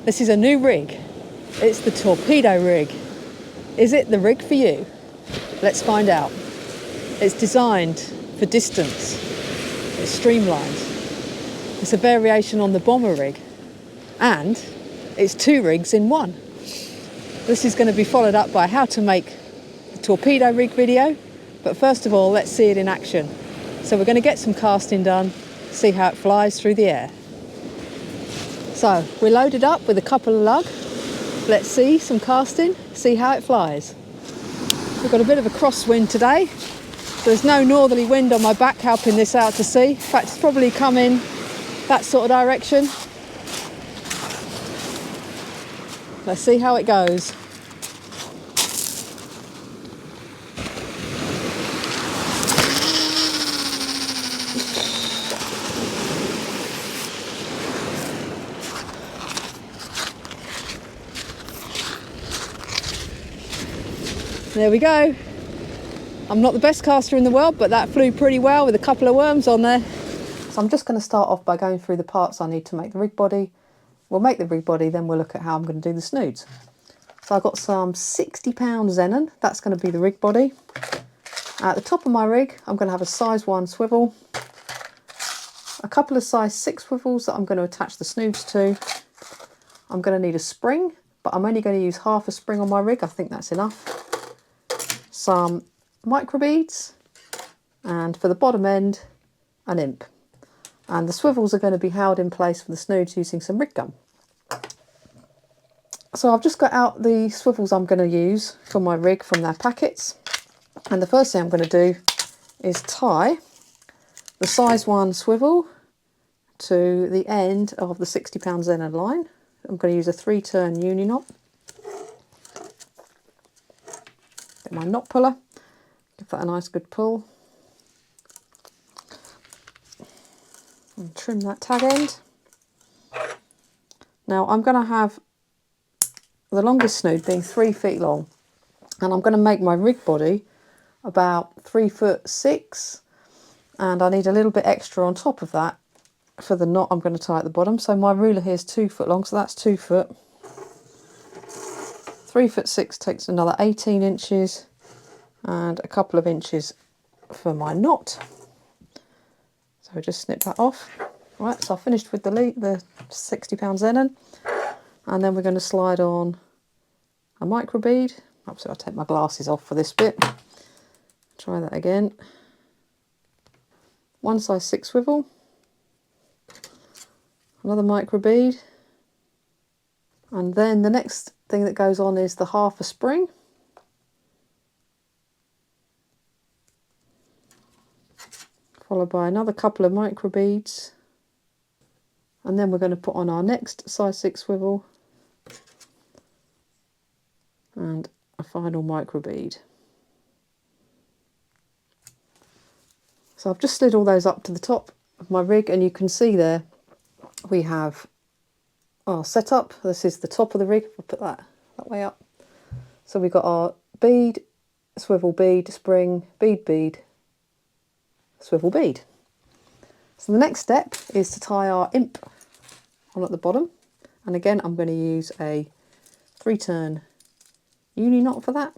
This is a new rig. It's the Torpedo rig. Is it the rig for you? Let's find out. It's designed for distance. It's streamlined. It's a variation on the bomber rig. And it's 2 rigs in one. This is going to be followed up by how to make the Torpedo rig video. But first of all, let's see it in action. So we're going to get some casting done, see how it flies through the air. So we're loaded up with a couple of lug. Let's see some casting, see how it flies. We've got a bit of a crosswind today. There's no northerly wind on my back helping this out to sea. In fact, it's probably coming that sort of direction. Let's see how it goes. There we go. I'm not the best caster in the world, but that flew pretty well with a couple of worms on there. So I'm just going to start off by going through the parts I need to make the rig body. We'll make the rig body, then we'll look at how I'm going to do the snoods. So I've got some 60-pound xenon. That's going to be the rig body. At the top of my rig, I'm going to have a size 1 swivel, a couple of size 6 swivels that I'm going to attach the snoods to. I'm going to need a spring, but I'm only going to use half a spring on my rig. I think that's enough. Some micro beads, and for the bottom end, an imp. And the swivels are going to be held in place for the snoods using some rig gum. So I've just got out the swivels I'm going to use for my rig from their packets. And the first thing I'm going to do is tie the size 1 swivel to the end of the 60-pound xenon line. I'm going to use a 3-turn uni knot. Get my knot puller, give that a nice good pull. And trim that tag end. Now I'm going to have the longest snood being 3 feet long, and I'm going to make my rig body about 3'6", and I need a little bit extra on top of that for the knot I'm going to tie at the bottom. So my ruler here is 2 foot long, so that's 2 foot. 3'6" takes another 18 inches and a couple of inches for my knot. So just snip that off. Right, so I finished with the 60-pound xenon, and then we're going to slide on a micro bead. Oops, I'll take my glasses off for this bit. Try that again. 1 size 6 swivel, another micro bead, and then the next thing that goes on is the half a spring. Followed by another couple of micro beads, and then we're going to put on our next size 6 swivel and a final micro bead. So I've just slid all those up to the top of my rig, and you can see there we have our setup. This is the top of the rig. I'll put that way up. So we've got our bead, swivel bead, spring, bead, bead, swivel bead. So the next step is to tie our imp on at the bottom, and again I'm going to use a 3-turn uni knot for that.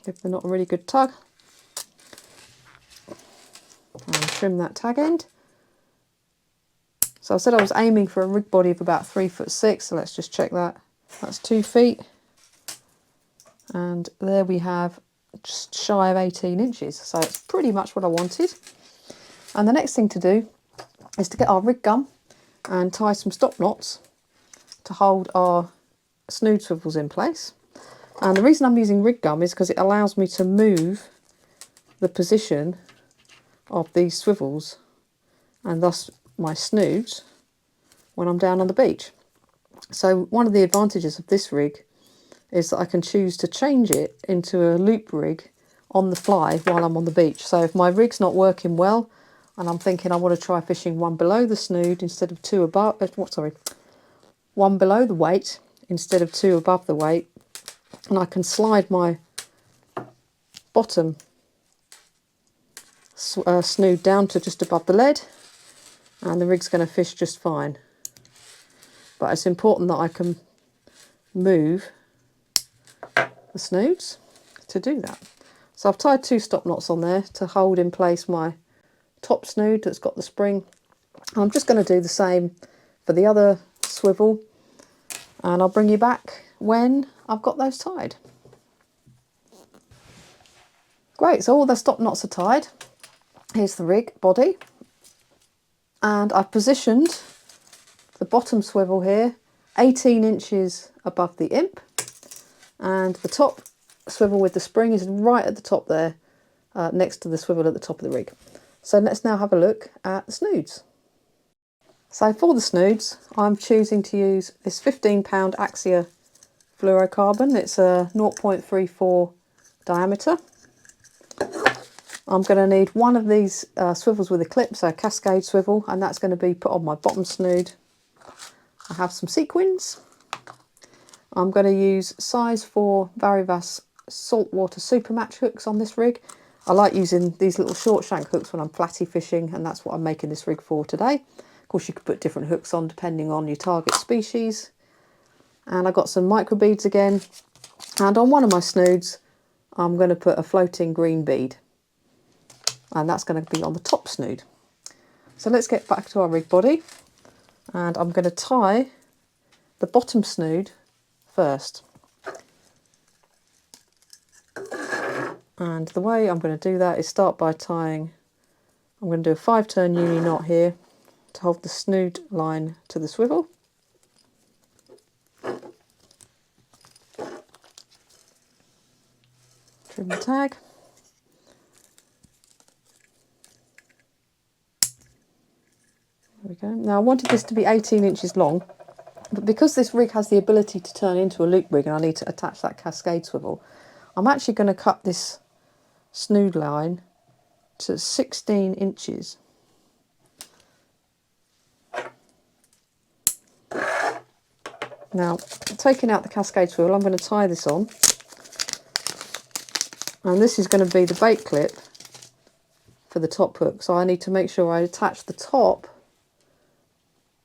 Give the knot a really good tug and trim that tag end. So I said I was aiming for a rig body of about 3'6", so let's just check that. That's 2 feet. And there we have just shy of 18 inches. So it's pretty much what I wanted. And the next thing to do is to get our rig gum and tie some stop knots to hold our snood swivels in place. And the reason I'm using rig gum is because it allows me to move the position of these swivels and thus my snoods when I'm down on the beach. So one of the advantages of this rig is that I can choose to change it into a loop rig on the fly while I'm on the beach. So if my rig's not working well and I'm thinking I want to try fishing one below the snood instead of 2 above, one below the weight instead of 2 above the weight, and I can slide my bottom snood down to just above the lead, and the rig's going to fish just fine. But it's important that I can move the snoods to do that. So I've tied 2 stop knots on there to hold in place my top snood that's got the spring. I'm just going to do the same for the other swivel, and I'll bring you back when I've got those tied. Great, so all the stop knots are tied. Here's the rig body, and I've positioned the bottom swivel here 18 inches above the imp, and the top swivel with the spring is right at the top there, next to the swivel at the top of the rig. So let's now have a look at the snoods. So for the snoods, I'm choosing to use this 15-pound Axia fluorocarbon. It's a 0.34 diameter. I'm going to need one of these swivels with a clip, so a cascade swivel, and that's going to be put on my bottom snood. I have some sequins. I'm going to use size 4 Varivas saltwater super match hooks on this rig. I like using these little short shank hooks when I'm flatty fishing, and that's what I'm making this rig for today. Of course, you could put different hooks on depending on your target species. And I've got some microbeads again, and on one of my snoods I'm going to put a floating green bead, and that's going to be on the top snood. So let's get back to our rig body, and I'm going to tie the bottom snood first. And the way I'm going to do that is start by tying, I'm going to do a 5-turn uni knot here to hold the snood line to the swivel. Trim the tag. There we go. Now I wanted this to be 18 inches long, but because this rig has the ability to turn into a loop rig and I need to attach that cascade swivel, I'm actually going to cut this snood line to 16 inches. Now, taking out the cascade swivel, I'm going to tie this on, and this is going to be the bait clip for the top hook, so I need to make sure I attach the top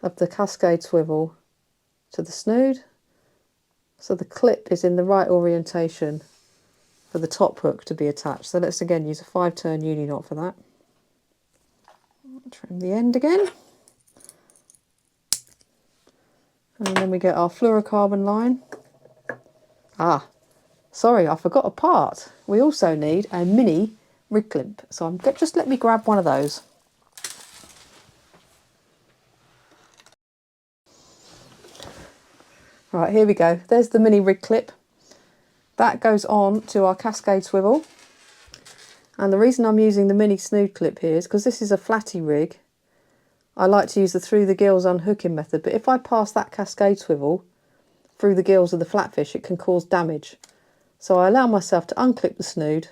of the cascade swivel to the snood so the clip is in the right orientation for the top hook to be attached. So let's again use a 5-turn uni knot for that. Trim the end again, and then we get our fluorocarbon line. Sorry, I forgot a part. We also need a mini rig clip, so just let me grab one of those. Right, here we go. There's the mini rig clip. That goes on to our cascade swivel. And the reason I'm using the mini snood clip here is because this is a flatty rig. I like to use the through the gills unhooking method, but if I pass that cascade swivel through the gills of the flatfish, it can cause damage. So I allow myself to unclip the snood,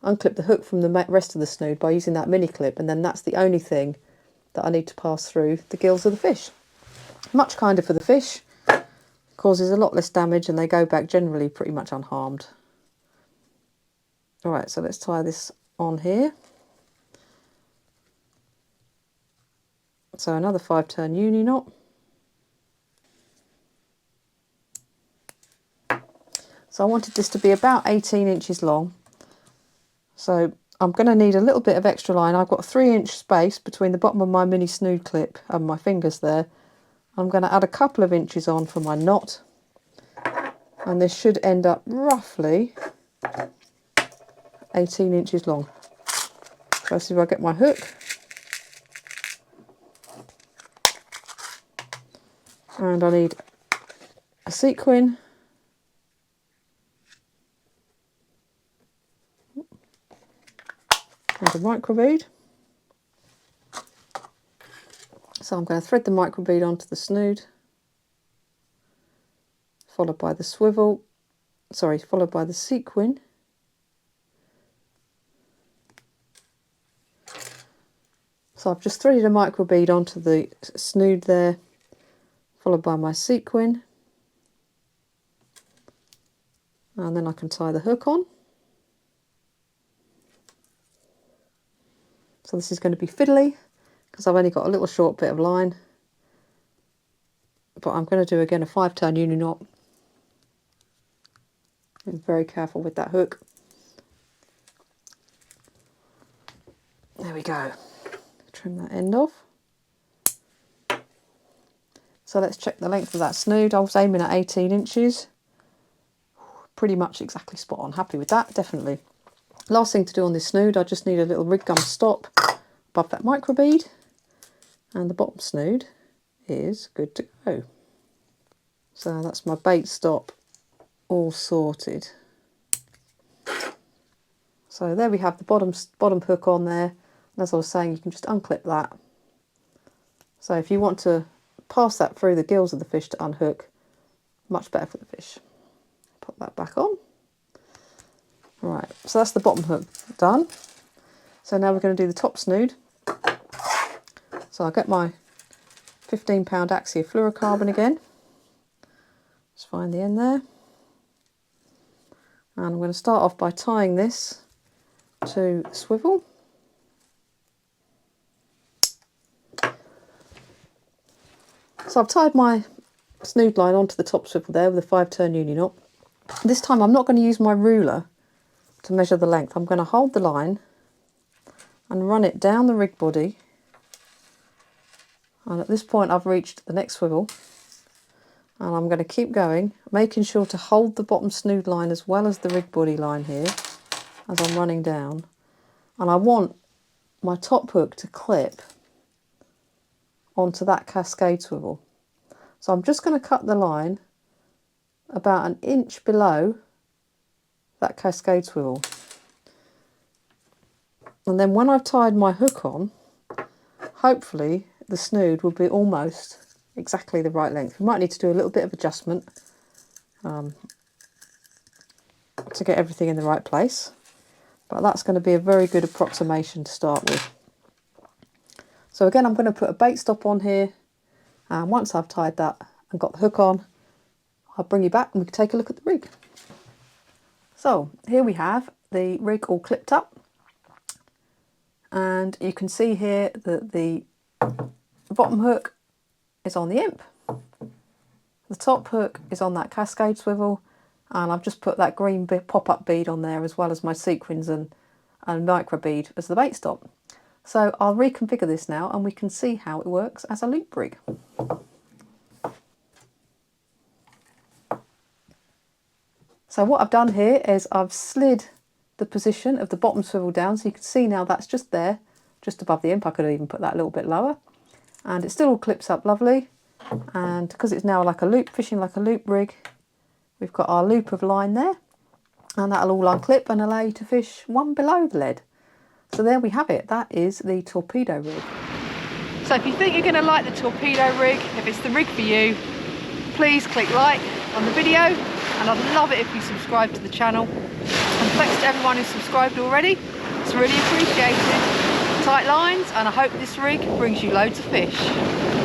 unclip the hook from the rest of the snood by using that mini clip, and then that's the only thing that I need to pass through the gills of the fish. Much kinder for the fish, causes a lot less damage, and they go back generally pretty much unharmed. Alright, so let's tie this on here. So another 5-turn uni knot. So I wanted this to be about 18 inches long. So I'm going to need a little bit of extra line. I've got a 3-inch space between the bottom of my mini snood clip and my fingers there. I'm going to add a couple of inches on for my knot, and this should end up roughly 18 inches long. So let's see if I get my hook. And I need a sequin. And a microbead. So I'm going to thread the microbead onto the snood, followed by the swivel, followed by the sequin. So I've just threaded a microbead onto the snood there, followed by my sequin, and then I can tie the hook on. So this is going to be fiddly because I've only got a little short bit of line. But I'm going to do again a 5-turn uni knot. Be very careful with that hook. There we go. Trim that end off. So let's check the length of that snood. I was aiming at 18 inches. Pretty much exactly spot on. Happy with that, definitely. Last thing to do on this snood, I just need a little rig gum stop above that micro bead. And the bottom snood is good to go. So that's my bait stop all sorted. So there we have the bottom hook on there. And as I was saying, you can just unclip that. So if you want to pass that through the gills of the fish to unhook, much better for the fish. Put that back on. Right, so that's the bottom hook done. So now we're going to do the top snood. So I'll get my 15-pound Axia fluorocarbon again. Just find the end there. And I'm going to start off by tying this to the swivel. So I've tied my snood line onto the top swivel there with a 5-turn uni knot. This time I'm not going to use my ruler to measure the length. I'm going to hold the line and run it down the rig body. And at this point I've reached the next swivel. And I'm going to keep going, making sure to hold the bottom snood line as well as the rig body line here as I'm running down. And I want my top hook to clip onto that cascade swivel. So I'm just going to cut the line about an inch below that cascade swivel. And then when I've tied my hook on, hopefully the snood will be almost exactly the right length. We might need to do a little bit of adjustment to get everything in the right place, but that's going to be a very good approximation to start with. So again, I'm going to put a bait stop on here, and once I've tied that and got the hook on, I'll bring you back and we can take a look at the rig. So here we have the rig all clipped up, and you can see here that the bottom hook is on the imp, the top hook is on that cascade swivel, and I've just put that green pop-up bead on there as well as my sequins and micro bead as the bait stop. So I'll reconfigure this now and we can see how it works as a loop rig. So what I've done here is I've slid the position of the bottom swivel down, so you can see now that's just there, just above the imp. I could even put that a little bit lower, and it still all clips up lovely. And because it's now like a loop, fishing like a loop rig, we've got our loop of line there, and that'll all unclip and allow you to fish one below the lead. So there we have it. That is the Torpedo rig. So if you think you're going to like the Torpedo rig, if it's the rig for you, please click like on the video, and I'd love it if you subscribe to the channel. And thanks to everyone who's subscribed already. It's really appreciated. Tight lines, and I hope this rig brings you loads of fish.